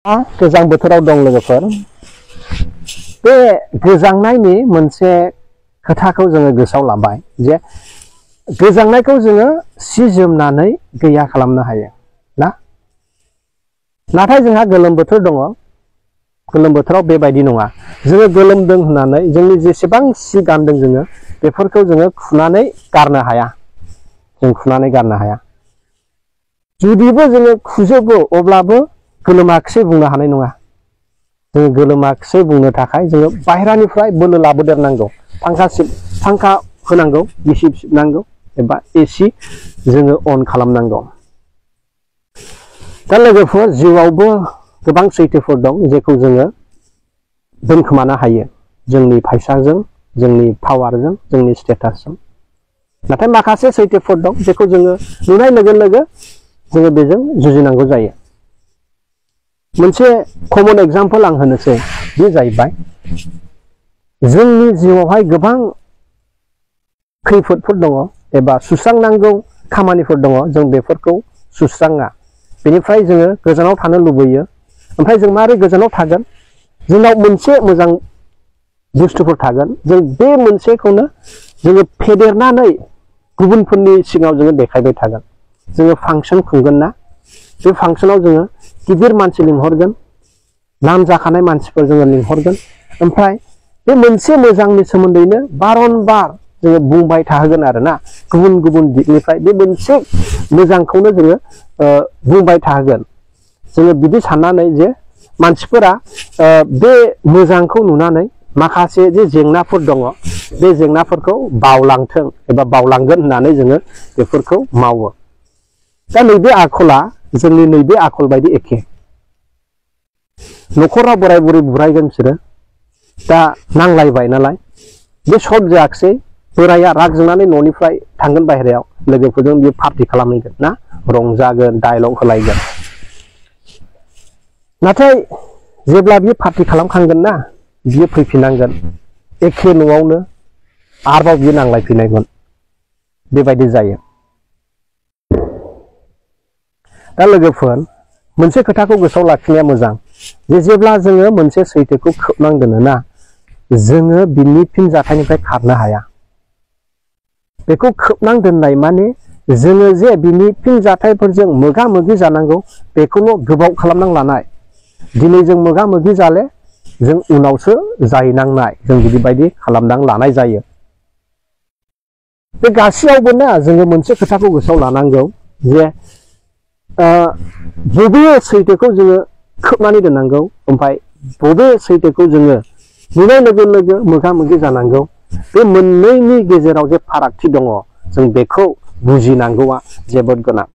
गोजां बोथोराव दं लोगोफोर बे गोजांनायनि मोनसे खोथाखौ जोङो गोसोआव लाबाय जे गोजांनायखौ जोङो सि जोमनानै गैया खालामनो हायो ना नाथाय जोंहा गोलोम बोथोर दङ गोलोम बोथोराव बेबायदि नङा जोङो गोलोमदों होननानै जोंनि जेसेबां सि गानदों जोङो बेफोरखौ जोङो खुनानै गारनो हाया जों खुनानै गारनो हाया जुदिबो जोङो खुजोबो अब्लाबो गोलोमाखिसै बुंनो हानाय नङा जों गोलोमाखिसै बुंनो थाखाय जोङो बाहेरानिफ्राय बोलो लाबोदेरनांगौ फांखा होनांगौ गिसिब सिबनांगौ एबा एसि जोङो अन खालामनांगौ दा लोगोफोर जिउआवबो गोबां सैथोफोर दं जेखौ जोङो दोनखोमानो हायो जोंनि फैसाजों जोंनि पावारजों जोंनि स्टेटासजों नाथाय माखासे सैथोफोर दं जेखौ जोङो नुनाय लोगो लोगो जोङो बेजों जुजिनांगौ जायो मोनसे कमन एग्जाम्पल आं होनोसै बे जाहैबाय जोंनि जिउआवहाय गोबां खैफोदफोर दङ एबा सुस्रांनांगौ खामानिफोर दङ जों बेफोरखौ सुस्राङा बेनिफ्राय जोङो गोजानाव थानो लुबैयो ओमफ्राय जों मारै गोजानाव थागोन जोंनाव मोनसे मोजां बुस्थुफोर थागोन जों बे मोनसेखौनो जोङो फेदेरनानै गुबुनफोरनि सिगाङाव जोङो देखायबाय थागोन जोङो फांसन खुंगोन ना बे फांसनाव जोङो गिदिर मानसि लिंहरगोन नाम जाखानाय मानसिफोर जोङो लिंहरगोन ओमफ्राय बे मोनसे मोजांनि सोमोन्दैनो बारंबार जोङो बुंबाय थाहोगोन आरोना गुबुन गुबुन दिगनिफ्राय बे मोनसे मोजांखौनो जोङो बुंबाय थाहोगोन जोङो बिदि साननानै जे मानसिफोरा बे मोजांखौ नुनानै माखासे जे जेंनाफोर दङ बे जेंनाफोरखौ बावलांथों एबा बावलांगोन होननानै जोङो बेफोरखौ मावो दा नैबे आखला जोंनि नैबे आखल बायदि एखे न'खराव बोराय बुरै बुरायगोन बिसोरो दा नांलायबाय नालाय बे सल्भ जायाखिसै बोराया राग जोंनानै न'निफ्राय थांगोन बाहेरायाव लोगोफोरजों बियो पार्टि खालामहैगोन ना रंजागोन डायलग होलायगोन नाथाय जेब्ला बियो पार्टि खालामखांगोन ना बियो फैफिननांगोन एखे न'आवनो आरोबाव बियो नांलायफिननायगोन बेबायदि जायो दा लोगोफोर मोनसे खोथाखौ गोसोआव लाखिनाया मोजां जे जेब्ला जोङो मोनसे सैथोखौ खोबनानै दोनो ना जोङो बिनि फिनजाथायनिफ्राय खारनो हाया बेखौ खोबनानै दोननाय माने जोङो जे बिनि फिनजाथायफोरजों मोगा मोगि जानांगौ बेखौल' गोबाव खालामनानै लानाय दिनै जों मोगा मोगि जाले जों उनावसो जाहैनांनाय जों बिदिबायदि खालामनानै लानाय जायो बे गासैयावबो ना जोङो मोनसे खोथाखौ गोसोआव लानांगौ जे बबे सैथोखौ जोङो खोबनानै दोननांगौ ओमफ्राय बबे सैथोखौ जोङो नुनाय लोगो लोगो मोगा मोगि जानांगौ बे मोननैनि गेजेराव जे फारागथि दङ जों बेखौ बुजिनांगौआ जोबोद गोनां